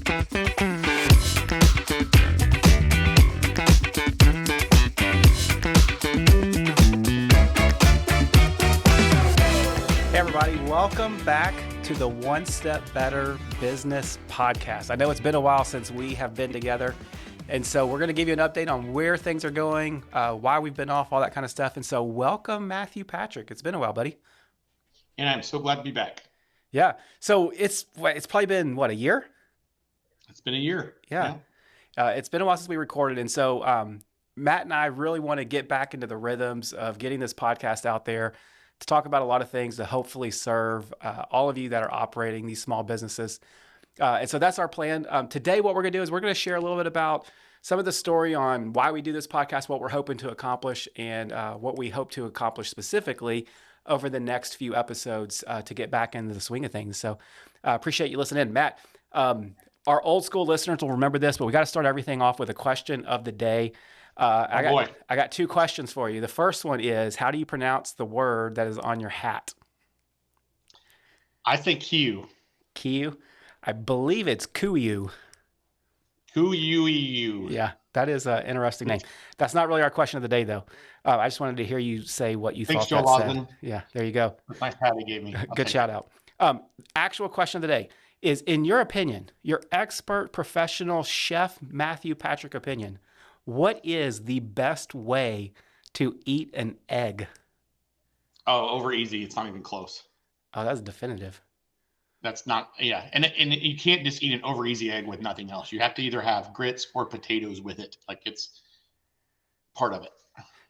Hey everybody, welcome back to the One Step Better Business Podcast. I know it's been a while since we have been together, and so we're going to give you an update on where things are going, why we've been off, all that kind of stuff. And so welcome, Matthew Patrick. It's been a while, buddy. And I'm so glad to be back. Yeah. So it's probably been, what, a year? It's been a year. Yeah. It's been a while since we recorded. And so Matt and I really want to get back into the rhythms of getting this podcast out there to talk about a lot of things to hopefully serve all of you that are operating these small businesses. And so that's our plan. Today, what we're going to do is we're going to share a little bit about some of the story on why we do this podcast, what we're hoping to accomplish, and what we hope to accomplish specifically over the next few episodes to get back into the swing of things. So appreciate you listening in. Matt, our old school listeners will remember this, but we got to start everything off with a question of the day. I got two questions for you. The first one is, how do you pronounce the word that is on your hat? I think Q. Q? I believe it's Kuyu. Kuyu. Yeah, that is an interesting name. That's not really our question of the day, though. I just wanted to hear you say what you thought that said. Yeah, there you go. Nice hat he gave me. Good shout out. Actual question of the day is, in your opinion, your expert professional chef Matthew Patrick opinion, what is the best way to eat an egg? Oh, over easy. It's not even close. Oh, that's definitive. That's not, yeah. And you can't just eat an over easy egg with nothing else. You have to either have grits or potatoes with it. Like, it's part of it.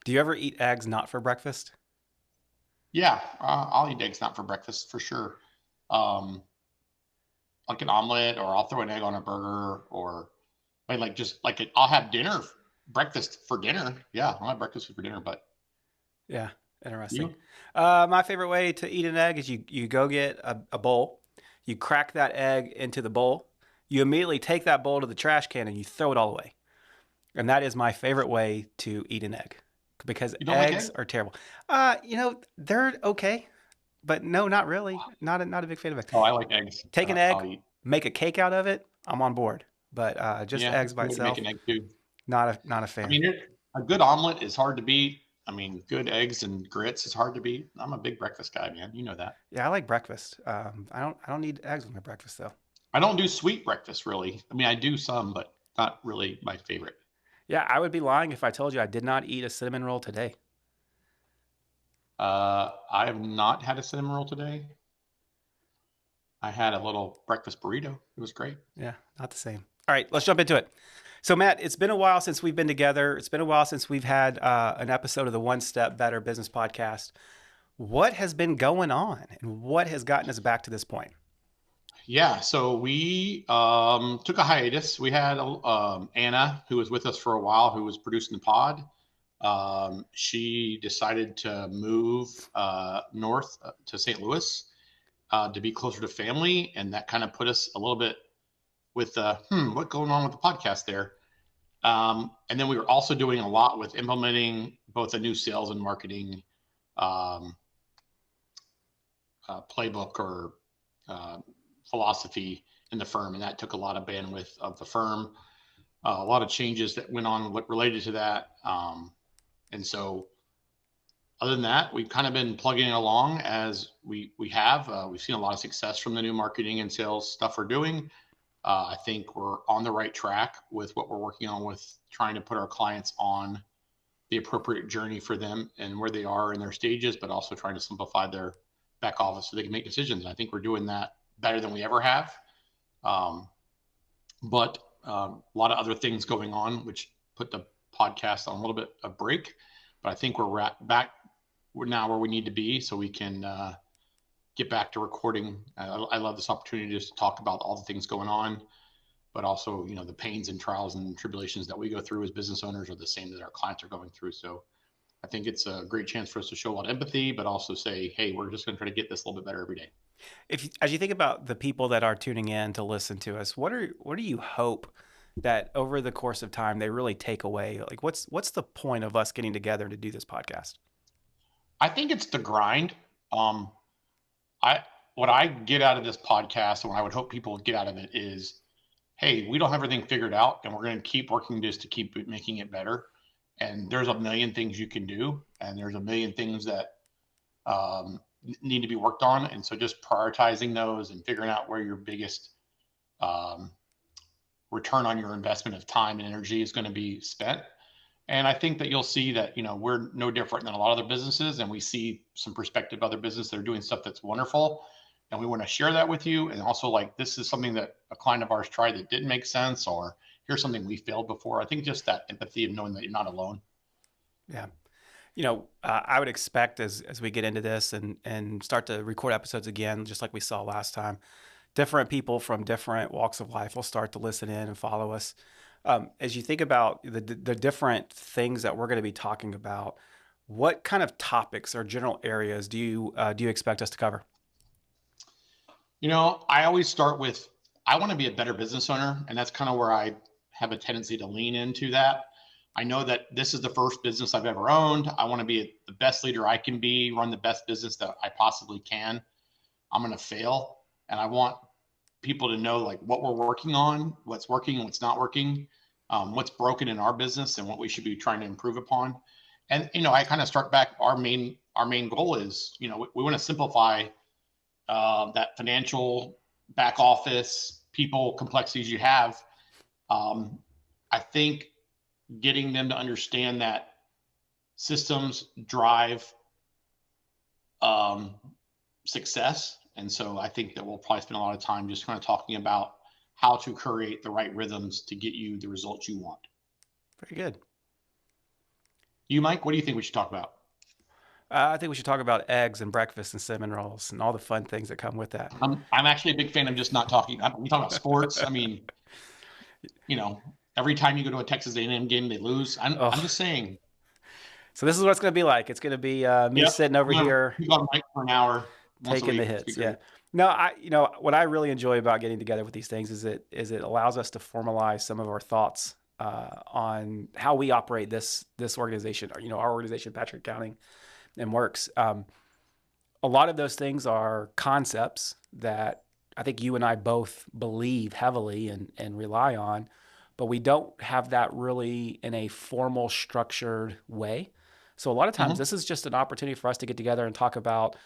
Do you ever eat eggs not for breakfast? Yeah, I'll eat eggs not for breakfast for sure. Like an omelet, or I'll throw an egg on a burger, or I'll have breakfast for dinner. Yeah, I'll have breakfast for dinner, but. Yeah, interesting. My favorite way to eat an egg is you go get a bowl, you crack that egg into the bowl, you immediately take that bowl to the trash can and you throw it all away. And that is my favorite way to eat an egg, because eggs are terrible. They're okay, but no, not really. Not a big fan of eggs. Oh, I like eggs. Take an egg, make a cake out of it, I'm on board. But eggs by itself, make an egg too. Not a fan. I mean, a good omelet is hard to beat. I mean, good eggs and grits is hard to beat. I'm a big breakfast guy, man. You know that. Yeah, I like breakfast. I don't need eggs with my breakfast though. I don't do sweet breakfast really. I mean, I do some, but not really my favorite. Yeah, I would be lying if I told you I did not eat a cinnamon roll today. I have not had a cinnamon roll today. I had a little breakfast burrito. It was great. Yeah, not the same. All right, let's jump into it. So Matt, it's been a while since we've been together. It's been a while since we've had an episode of the One Step Better Business Podcast. What has been going on, and what has gotten us back to this point? Yeah, so we took a hiatus. We had Anna, who was with us for a while, who was producing the pod. She decided to move north to St. Louis to be closer to family, and that kind of put us a little bit with what's going on with the podcast there. And then we were also doing a lot with implementing both a new sales and marketing playbook or philosophy in the firm. And that took a lot of bandwidth of the firm, a lot of changes that went on related to that. And so other than that, we've kind of been plugging along as we have. We've seen a lot of success from the new marketing and sales stuff we're doing. I think we're on the right track with what we're working on with trying to put our clients on the appropriate journey for them and where they are in their stages, but also trying to simplify their back office so they can make decisions. And I think we're doing that better than we ever have. But a lot of other things going on, which put the podcast on a little bit of break. But I think we're back now where we need to be so we can get back to recording. I love this opportunity just to talk about all the things going on, but also, the pains and trials and tribulations that we go through as business owners are the same that our clients are going through. So I think it's a great chance for us to show a lot of empathy, but also say, hey, we're just going to try to get this a little bit better every day. As you think about the people that are tuning in to listen to us, what do you hope that over the course of time they really take away? Like, what's the point of us getting together to do this podcast? I think it's the grind. What I get out of this podcast and what I would hope people get out of it is hey, we don't have everything figured out, and we're going to keep working just to keep making it better. And there's a million things you can do, and there's a million things that need to be worked on. And so just prioritizing those and figuring out where your biggest um, return on your investment of time and energy is going to be spent. And I think that you'll see that, we're no different than a lot of other businesses, and we see some perspective of other businesses that are doing stuff that's wonderful. And we want to share that with you. And also, like, this is something that a client of ours tried that didn't make sense, or here's something we failed before. I think just that empathy of knowing that you're not alone. Yeah. I would expect as we get into this and start to record episodes again, just like we saw last time, different people from different walks of life will start to listen in and follow us. As you think about the different things that we're going to be talking about, what kind of topics or general areas do you expect us to cover? I always start with, I want to be a better business owner, and that's kind of where I have a tendency to lean into that. I know that this is the first business I've ever owned. I want to be the best leader I can be, run the best business that I possibly can. I'm going to fail, and I want people to know like what we're working on, what's working and what's not working, what's broken in our business, and what we should be trying to improve upon. And I kind of start back. Our main goal is, we want to simplify that financial back office people complexities you have. I think getting them to understand that systems drive success. And so I think that we'll probably spend a lot of time just kind of talking about how to create the right rhythms to get you the results you want. Very good. You, Mike, what do you think we should talk about? I think we should talk about eggs and breakfast and cinnamon rolls and all the fun things that come with that. I'm actually a big fan of just not talking. We talk about sports. I mean, every time you go to a Texas A&M game, they lose. I'm just saying. So this is what it's going to be like. It's going to be me sitting over here. You got Mike for an hour. Taking the hits. Yeah. No, what I really enjoy about getting together with these things is it allows us to formalize some of our thoughts on how we operate this organization, or our organization, Patrick Accounting and Works. A lot of those things are concepts that I think you and I both believe heavily and rely on, but we don't have that really in a formal, structured way. So a lot of times this is just an opportunity for us to get together and talk about,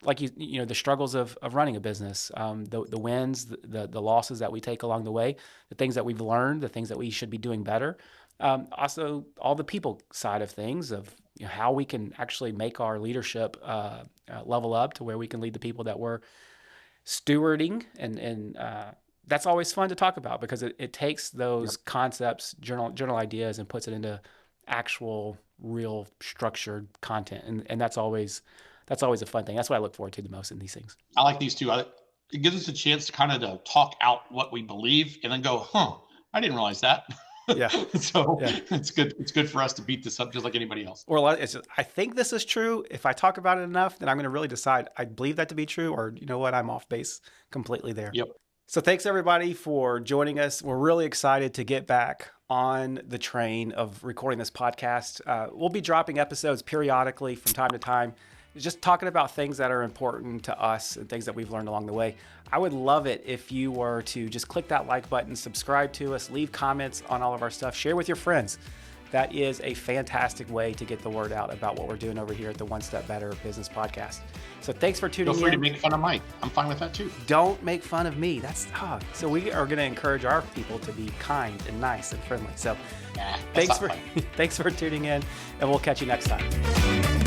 like the struggles of running a business, the wins, the losses that we take along the way, the things that we've learned, the things that we should be doing better. Also, all the people side of things of how we can actually make our leadership level up to where we can lead the people that we're stewarding, and that's always fun to talk about because it takes those concepts, general ideas, and puts it into actual, real, structured content, and that's always a fun thing. That's what I look forward to the most in these things. I like these too. It gives us a chance to kind of talk out what we believe and then go, I didn't realize that. Yeah. So it's good. It's good for us to beat this up just like anybody else. Or it's just, I think this is true. If I talk about it enough, then I'm going to really decide I believe that to be true, or you know what, I'm off base completely there. Yep. So thanks everybody for joining us. We're really excited to get back on the train of recording this podcast. We'll be dropping episodes periodically from time to time, just talking about things that are important to us and things that we've learned along the way. I would love it if you were to just click that like button, subscribe to us, leave comments on all of our stuff, share with your friends. That is a fantastic way to get the word out about what we're doing over here at the One Step Better Business Podcast. So thanks for tuning in. Feel free to make fun of Mike. I'm fine with that too. Don't make fun of me. That's so we are going to encourage our people to be kind and nice and friendly. So thanks for tuning in, and we'll catch you next time.